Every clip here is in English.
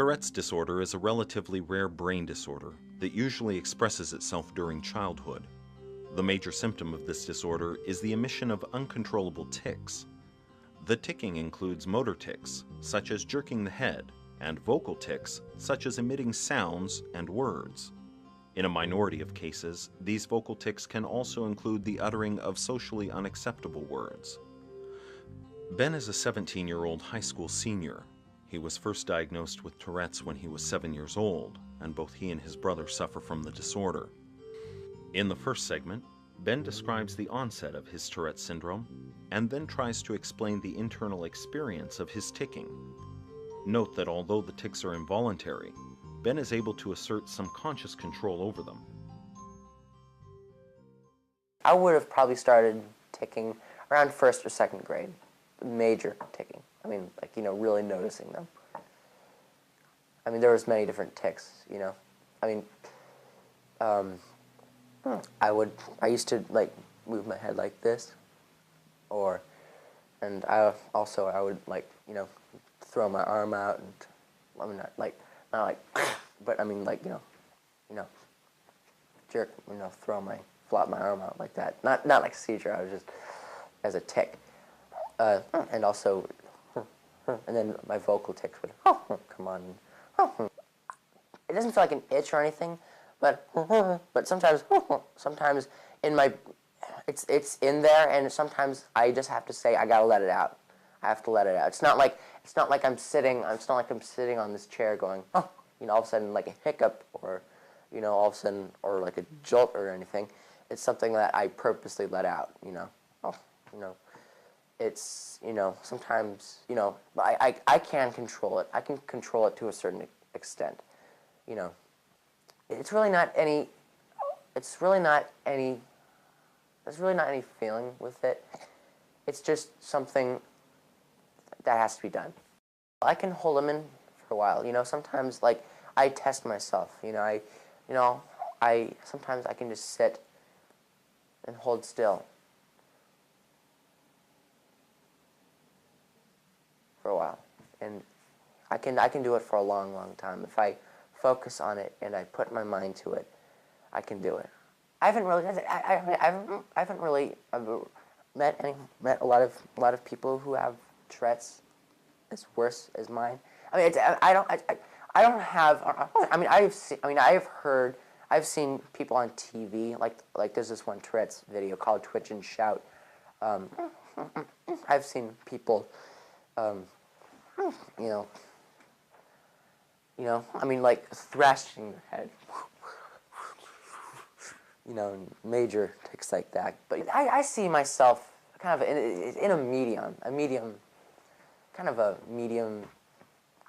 Tourette's disorder is a relatively rare brain disorder that usually expresses itself during childhood. The major symptom of this disorder is the emission of uncontrollable tics. The ticking includes motor tics, such as jerking the head, and vocal tics, such as emitting sounds and words. In a minority of cases, these vocal tics can also include the uttering of socially unacceptable words. Ben is a 17-year-old high school senior. He was first diagnosed with Tourette's when he was 7 years old, and both he and his brother suffer from the disorder. In the first segment, Ben describes the onset of his Tourette's syndrome, and then tries to explain the internal experience of his ticking. Note that although the tics are involuntary, Ben is able to assert some conscious control over them. I would have probably started ticking around first or second grade. Major ticking. I mean, like, really noticing them. I mean, there was many different tics, I mean, I used to, like, move my head like this, and I would, like, throw my arm out, and, I mean, not like, but I mean, like, jerk, flop my arm out like that. Not like a seizure, I was just, as a tic. And also, and then my vocal tics would come on. It doesn't feel like an itch or anything, but sometimes in my, it's in there, and sometimes I just have to say I gotta let it out. I have to let it out. It's not like I'm sitting on this chair going, all of a sudden like a hiccup or, all of a sudden, or like a jolt or anything. It's something that I purposely let out. It's, sometimes, I can control it. I can control it to a certain extent. It's really not any feeling with it. It's just something that has to be done. I can hold them in for a while. Sometimes, like, I test myself. Sometimes I can just sit and hold still for a while, and I can do it for a long, long time. If I focus on it and I put my mind to it, I can do it. I haven't really met a lot of people who have Tourette's as worse as mine. I mean, I don't have. I mean, I've seen people on TV, like there's this one Tourette's video called Twitch and Shout. I've seen people, I mean, like, thrashing their head, major tics like that. But I see myself kind of in a medium,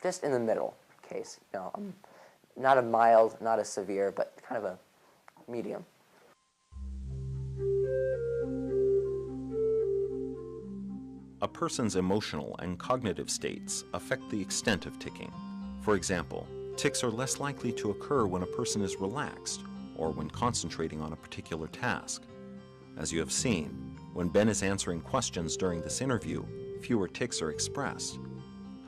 just in the middle case. I'm not a mild, not a severe, but kind of a medium. A person's emotional and cognitive states affect the extent of ticking. For example, tics are less likely to occur when a person is relaxed or when concentrating on a particular task. As you have seen, when Ben is answering questions during this interview, fewer tics are expressed.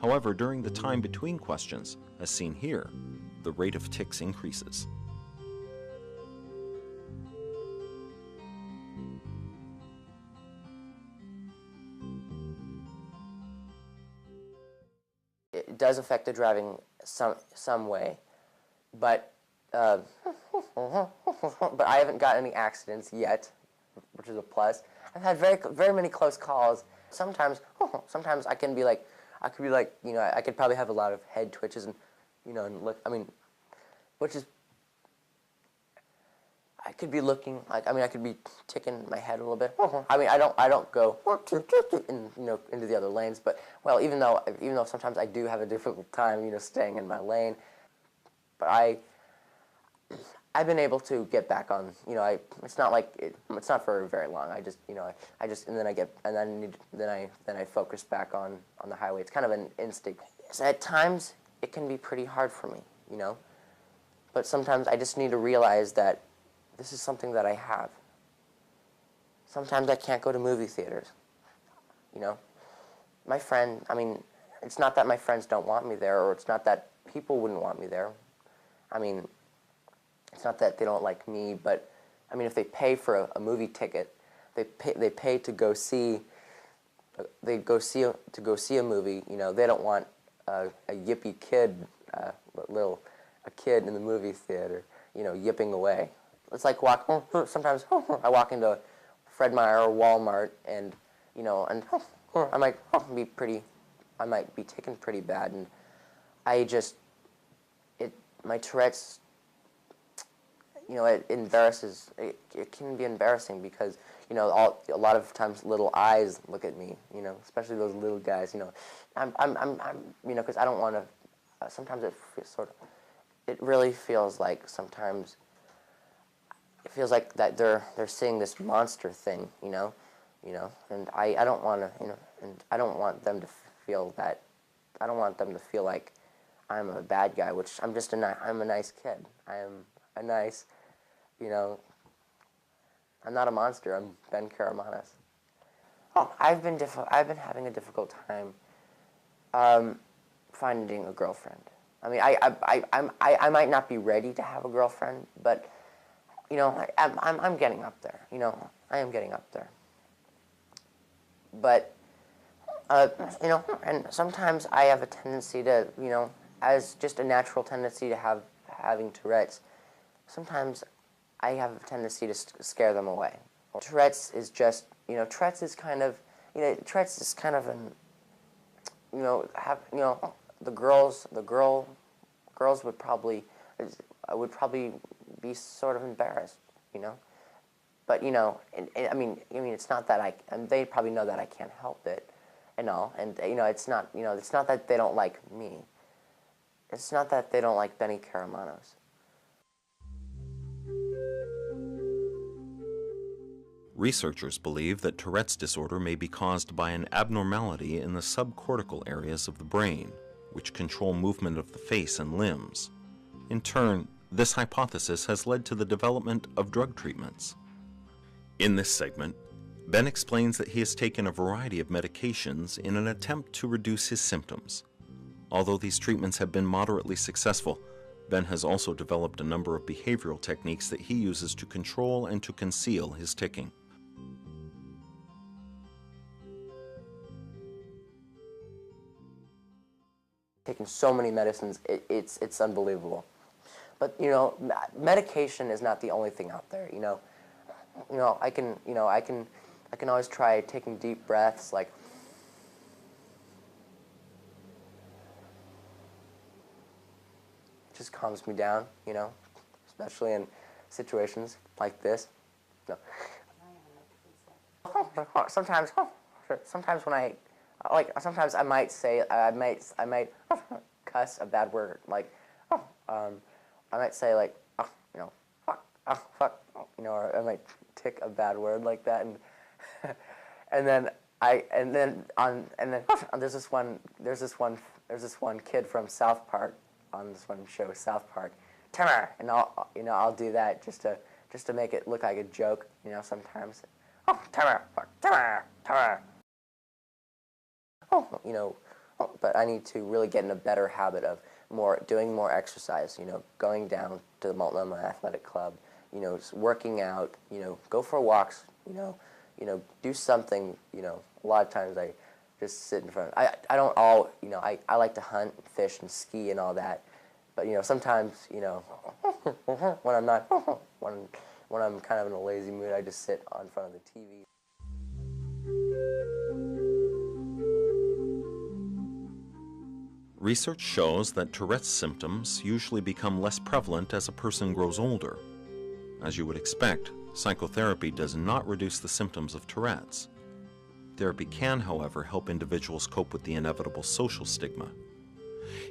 However, during the time between questions, as seen here, the rate of tics increases. It does affect the driving some way, but but I haven't got any accidents yet, which is a plus. I've had very many close calls. Sometimes I could be like, I could probably have a lot of head twitches and, and look. I mean, which is, I could be looking like, I could be ticking my head a little bit. I mean, I don't go in, into the other lanes. But, well, even though sometimes I do have a difficult time, staying in my lane, but I've been able to get back on. It's not like it's not for very long. I just, and then I focus back on the highway. It's kind of an instinct. So at times it can be pretty hard for me, but sometimes I just need to realize that this is something that I have. Sometimes I can't go to movie theaters. My friend, it's not that my friends don't want me there, or it's not that people wouldn't want me there. I mean, it's not that they don't like me, but I mean, if they pay for a movie ticket, they pay to go see a movie. You know, they don't want a yippy kid, a kid in the movie theater, you know, yipping away. It's like sometimes I walk into Fred Meyer or Walmart, and you know, and I might be taken pretty bad, and my Tourette's, you know, it can be embarrassing because, you know, a lot of times little eyes look at me, you know, especially those little guys, you know. You know, because I don't want to, sometimes it really feels like sometimes, it feels like that they're seeing this monster thing, you know, and I don't want to, you know, and I don't want them to feel that, I don't want them to feel like I'm a bad guy, which I'm a nice kid. I am a nice, you know, I'm not a monster. I'm Ben Karamanis. Oh, I've been having a difficult time finding a girlfriend. I mean, I might not be ready to have a girlfriend, but you know, I'm getting up there. You know, I am getting up there. But you know, and sometimes I have a tendency to, you know, as just a natural tendency to having Tourette's. Sometimes I have a tendency to scare them away. Tourette's is just, you know, Tourette's is kind of an, you know, the girls would probably be sort of embarrassed, you know. But you know, I mean, it's not that and they probably know that I can't help it, and all, and you know, it's not that they don't like me. It's not that they don't like Benny Karamanos. Researchers believe that Tourette's disorder may be caused by an abnormality in the subcortical areas of the brain, which control movement of the face and limbs. In turn, this hypothesis has led to the development of drug treatments. In this segment, Ben explains that he has taken a variety of medications in an attempt to reduce his symptoms. Although these treatments have been moderately successful, Ben has also developed a number of behavioral techniques that he uses to control and to conceal his ticking. Taking so many medicines, it's unbelievable. But you know, medication is not the only thing out there. You know, I can always try taking deep breaths, like it just calms me down. You know, especially in situations like this. No. Sometimes when sometimes I might say, I might cuss a bad word, like, I might say like, you know, fuck, you know, or I might tick a bad word like that, and and then there's this one kid from South Park on this one show, South Park, Timmer, and I'll do that just to make it look like a joke, you know, sometimes. Oh, Timmer, fuck, Timmer. You know, but I need to really get in a better habit of doing more exercise, you know, going down to the Multnomah Athletic Club, you know, just working out, you know, go for walks, you know, do something, you know. A lot of times I just sit in front. You know, I like to hunt, fish, and ski and all that, but you know, sometimes, you know, when I'm not, when I'm kind of in a lazy mood, I just sit in front of the TV. Research shows that Tourette's symptoms usually become less prevalent as a person grows older. As you would expect, psychotherapy does not reduce the symptoms of Tourette's. Therapy can, however, help individuals cope with the inevitable social stigma.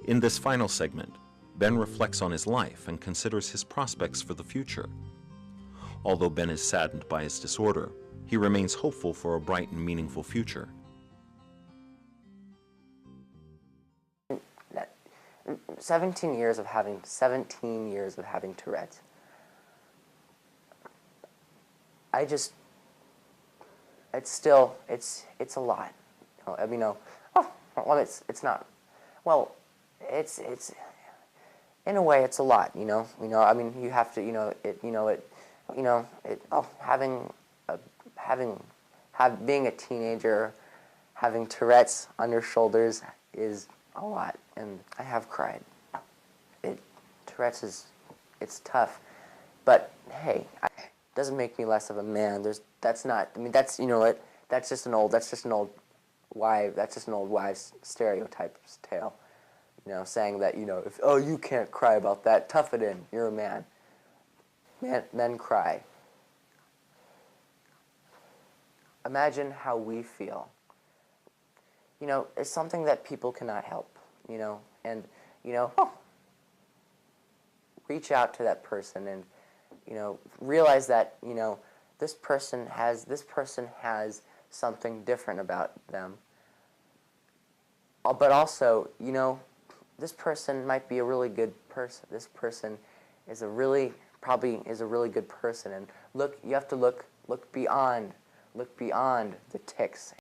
In this final segment, Ben reflects on his life and considers his prospects for the future. Although Ben is saddened by his disorder, he remains hopeful for a bright and meaningful future. 17 years of having Tourette's. It's a lot. I mean, no, well, it's not. Well, it's in a way, it's a lot, I mean, you have to, being a teenager, having Tourette's on your shoulders is a lot, and I have cried. Tourette's it's tough, but hey, it doesn't make me less of a man. That's not, I mean, that's, that's just an old wives' stereotype's tale. Saying that, if, oh, you can't cry about that, tough it in, you're a man. Men cry. Imagine how we feel. It's something that people cannot help, and, reach out to that person and, realize that, this person has something different about them. But also, this person might be a really good person. This person is probably a really good person. And you have to look beyond the tics.